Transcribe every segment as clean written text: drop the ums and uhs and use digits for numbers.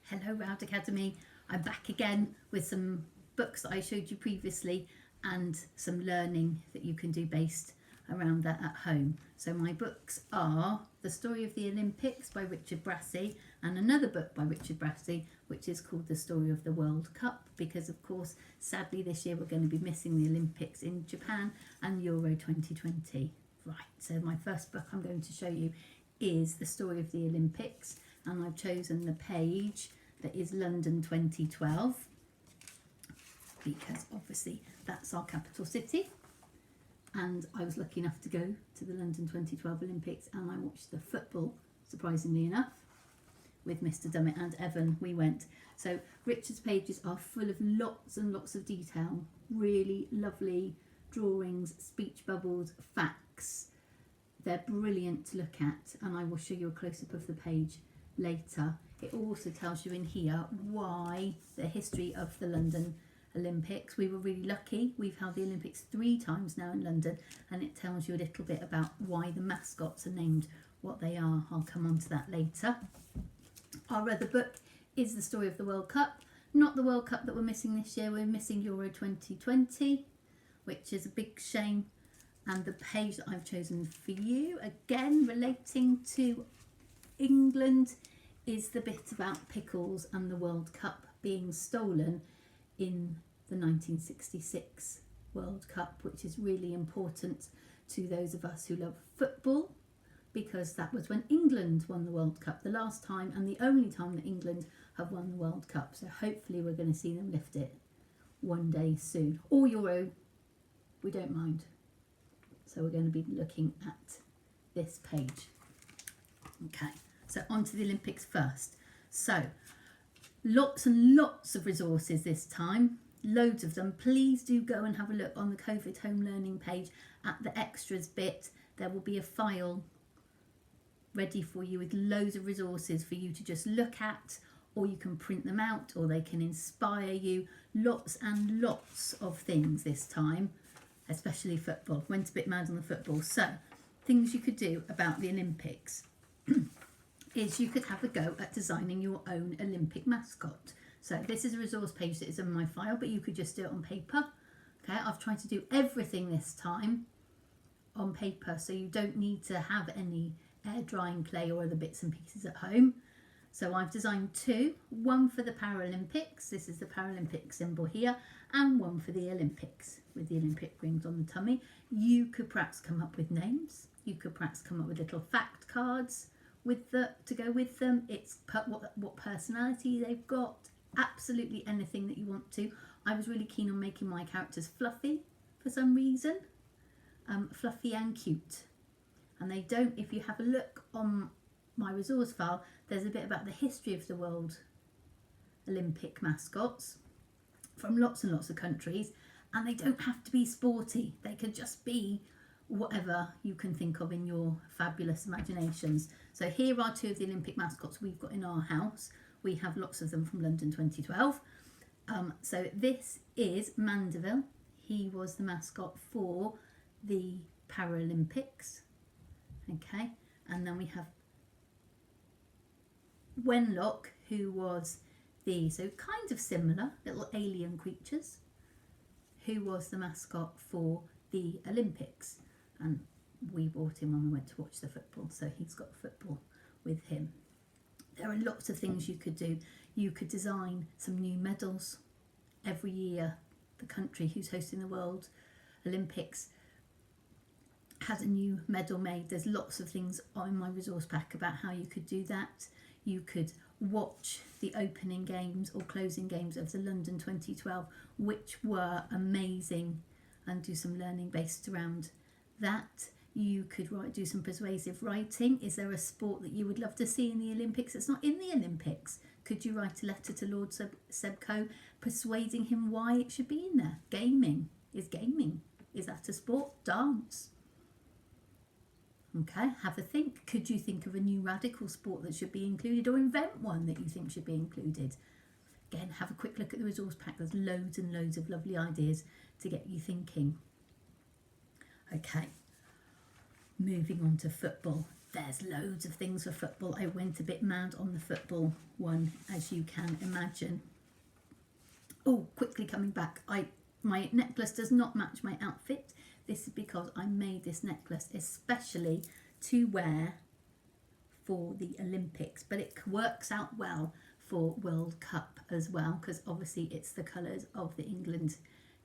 Hello Round Academy. I'm back again with some books that I showed you previously and some learning that you can do based around that at home. So my books are The Story of the Olympics by Richard Brassey and another book by Richard Brassey which is called The Story of the World Cup, because of course sadly this year we're going to be missing the Olympics in Japan and Euro 2020. Right, so my first book I'm going to show you is The Story of the Olympics, and I've chosen the page that is London 2012 because obviously that's our capital city, and I was lucky enough to go to the London 2012 Olympics and I watched the football, surprisingly enough, with Mr. Dummett and Evan. We went. So Richard's pages are full of lots and lots of detail, really lovely drawings, speech bubbles, facts. They're brilliant to look at, and I will show you a close-up of the page later. It also tells you in here why the history of the London Olympics. We were really lucky. We've held the Olympics 3 times now in London, and it tells you a little bit about why the mascots are named what they are. I'll come on to that later. Our other book is The Story of the World Cup. Not the World Cup that we're missing this year. We're missing Euro 2020, which is a big shame. And the page that I've chosen for you, again relating to England, is the bit about pickles and the World Cup being stolen in the 1966 World Cup, which is really important to those of us who love football, because that was when England won the World Cup, the last time and the only time that England have won the World Cup. So hopefully we're going to see them lift it one day soon. Or Euro, we don't mind. So we're going to be looking at this page. Okay, so on to the Olympics first. So lots and lots of resources this time, loads of them. Please do go and have a look on the COVID home learning page at the extras bit. There will be a file ready for you with loads of resources for you to just look at, or you can print them out, or they can inspire you. Lots and lots of things this time, especially football. Went a bit mad on the football. So things you could do about the Olympics is you could have a go at designing your own Olympic mascot. So this is a resource page that is in my file, but you could just do it on paper. Okay, I've tried to do everything this time on paper, so you don't need to have any air drying clay or other bits and pieces at home. So I've designed 2, one for the Paralympics, this is the Paralympic symbol here, and one for the Olympics with the Olympic rings on the tummy. You could perhaps come up with names, you could perhaps come up with little fact cards with to go with them. It's what personality they've got, absolutely anything that you want to. I was really keen on making my characters fluffy for some reason, fluffy and cute. And they don't, if you have a look on my resource file, there's a bit about the history of the World Olympic mascots from lots and lots of countries, and they don't have to be sporty. They could just be whatever you can think of in your fabulous imaginations. So here are 2 of the Olympic mascots we've got in our house. We have lots of them from London 2012. So this is Mandeville. He was the mascot for the Paralympics. Okay, and then we have Wenlock, who was so kind of similar, little alien creatures, who was the mascot for the Olympics. And we bought him when we went to watch the football, so he's got football with him. There are lots of things you could do. You could design some new medals. Every year, the country who's hosting the World Olympics has a new medal made. There's lots of things on my resource pack about how you could do that. You could watch the opening games or closing games of the London 2012, which were amazing, and do some learning based around that. You could do some persuasive writing. Is there a sport that you would love to see in the Olympics that's not in the Olympics? Could you write a letter to Lord Sebco persuading him why it should be in there? Gaming. Is that a sport? Dance. Okay, have a think. Could you think of a new radical sport that should be included, or invent one that you think should be included? Again, have a quick look at the resource pack. There's loads and loads of lovely ideas to get you thinking. Okay, moving on to football. there's loads of things for football. I went a bit mad on the football one, as you can imagine. Oh, quickly coming back, my necklace does not match my outfit. This is because I made this necklace especially to wear for the Olympics, but it works out well for World Cup as well, because obviously it's the colours of the England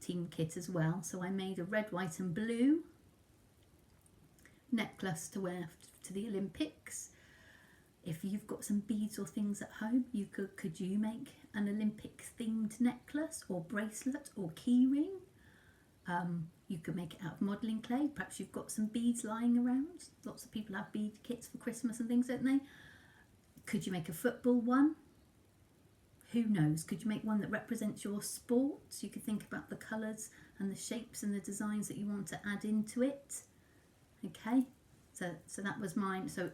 team kit as well. So I made a red, white and blue necklace to wear to the Olympics. If you've got some beads or things at home, could you make an Olympic themed necklace or bracelet or key ring? You could make it out of modelling clay. Perhaps you've got some beads lying around. Lots of people have bead kits for Christmas and things, don't they? Could you make a football one? Who knows? Could you make one that represents your sport? You could think about the colours and the shapes and the designs that you want to add into it. Okay, so that was mine. So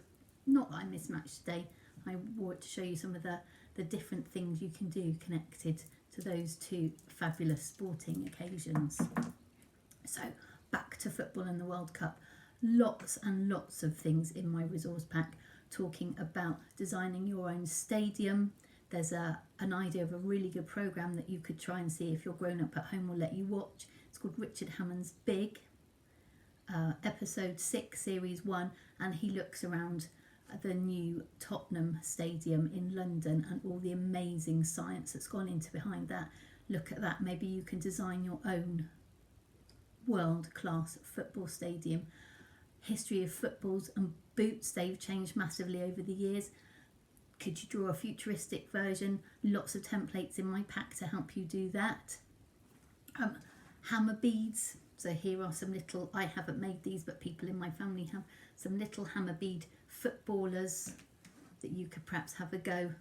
not that I mismatched today. I wanted to show you some of the different things you can do connected to those two fabulous sporting occasions. So back to football and the World Cup. Lots and lots of things in my resource pack talking about designing your own stadium. There's an idea of a really good programme that you could try and see if you're grown up at home will let you watch. It's called Richard Hammond's Big, episode 6, series 1, and he looks around the new Tottenham Stadium in London and all the amazing science that's gone into behind that. Look at that. Maybe you can design your own world-class football stadium. History of footballs and boots, they've changed massively over the years. Could you draw a futuristic version? Lots of templates in my pack to help you do that. Hammer beads. So here are some little, I haven't made these, but people in my family have some little hammer bead footballers that you could perhaps have a go.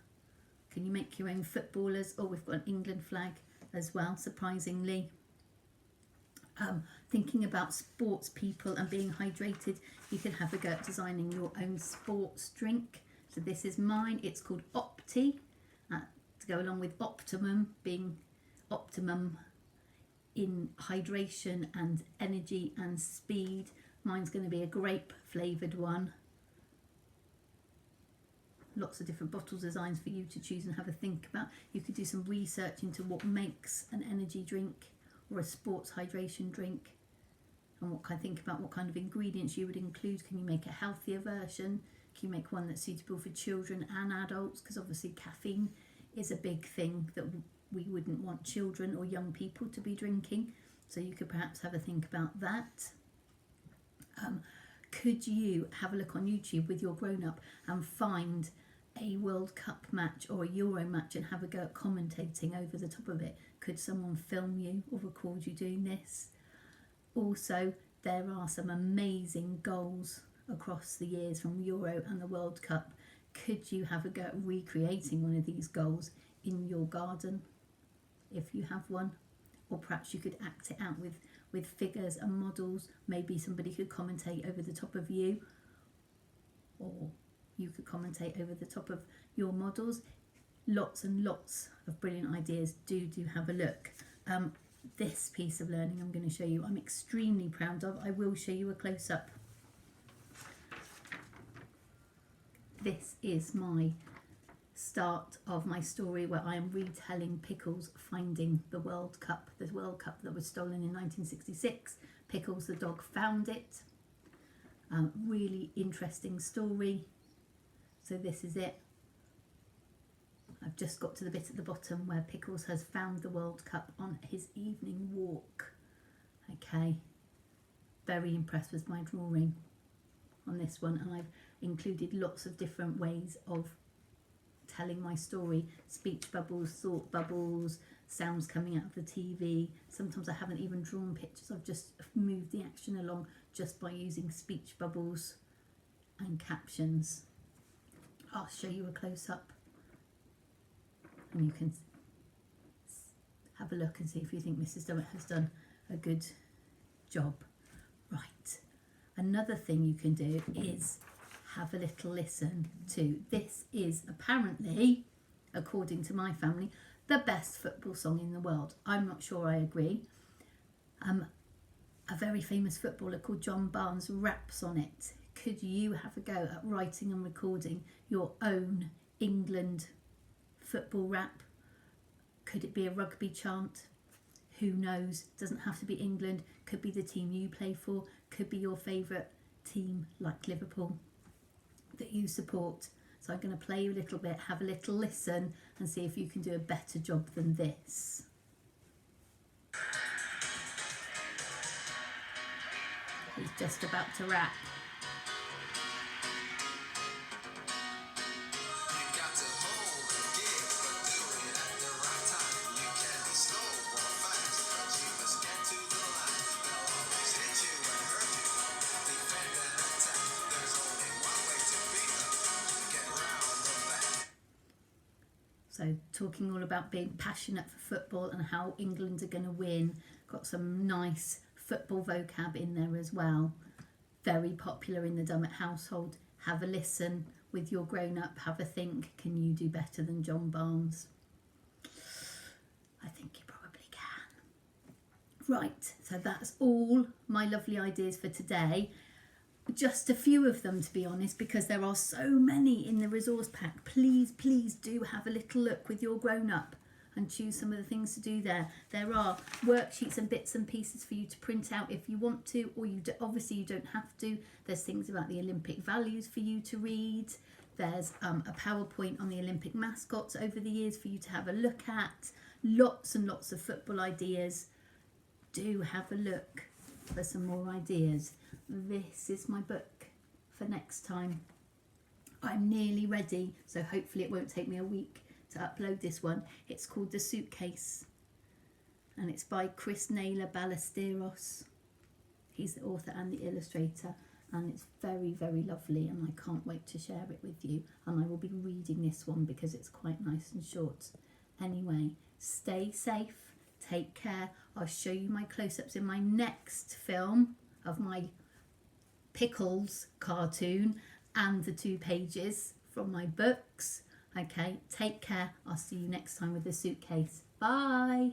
Can you make your own footballers? Oh, we've got an England flag as well, surprisingly. Thinking about sports people and being hydrated, you can have a go at designing your own sports drink. So this is mine. It's called Opti, to go along with Optimum, being optimum in hydration and energy and speed. Mine's going to be a grape flavoured one. Lots of different bottle designs for you to choose and have a think about. You could do some research into what makes an energy drink or a sports hydration drink, and think about what kind of ingredients you would include. Can you make a healthier version? Can you make one that's suitable for children and adults? Because obviously caffeine is a big thing that we wouldn't want children or young people to be drinking. So you could perhaps have a think about that. Could you have a look on YouTube with your grown-up and find a World Cup match or a Euro match and have a go at commentating over the top of it? Could someone film you or record you doing this? Also, there are some amazing goals across the years from Euro and the World Cup. Could you have a go at recreating one of these goals in your garden if you have one? Or perhaps you could act it out with figures and models. Maybe somebody could commentate over the top of you, or you could commentate over the top of your models. Lots and lots of brilliant ideas. Do have a look. This piece of learning I'm going to show you, I'm extremely proud of. I will show you a close-up. This is my start of my story where I am retelling Pickles finding the World Cup that was stolen in 1966. Pickles the dog found it. Really interesting story. So this is it. I've just got to the bit at the bottom where Pickles has found the World Cup on his evening walk. Okay, very impressed with my drawing on this one, and I've included lots of different ways of telling my story. Speech bubbles, thought bubbles, sounds coming out of the TV. Sometimes I haven't even drawn pictures, I've just moved the action along just by using speech bubbles and captions. I'll show you a close-up and you can have a look and see if you think Mrs. Dummett has done a good job. Right, another thing you can do is have a little listen to. This is apparently, according to my family, the best football song in the world. I'm not sure I agree. A very famous footballer called John Barnes raps on it. could you have a go at writing and recording your own England football rap? Could it be a rugby chant? Who knows? Doesn't have to be England. Could be the team you play for. Could be your favourite team like Liverpool that you support. So I'm going to play you a little bit, have a little listen and see if you can do a better job than this. He's just about to rap. So talking all about being passionate for football and how England are going to win. Got some nice football vocab in there as well. Very popular in the Dummett household. Have a listen with your grown-up. Have a think. Can you do better than John Barnes? I think you probably can. Right, so that's all my lovely ideas for today. Just a few of them, to be honest, because there are so many in the resource pack. Please do have a little look with your grown-up and choose some of the things to do there. There are worksheets and bits and pieces for you to print out if you want to, or obviously you don't have to. There's things about the Olympic values for you to read. There's a PowerPoint on the Olympic mascots over the years for you to have a look at. Lots and lots of football ideas. Do have a look for some more ideas. This is my book for next time. I'm nearly ready, so hopefully it won't take me a week to upload this one. It's called The Suitcase and it's by Chris Naylor Ballesteros. He's the author and the illustrator, and it's very, very lovely, and I can't wait to share it with you. And I will be reading this one because it's quite nice and short. Anyway, stay safe, take care. I'll show you my close-ups in my next film of my Pickles cartoon and the 2 pages from my books. Okay, take care. I'll see you next time with The Suitcase. Bye.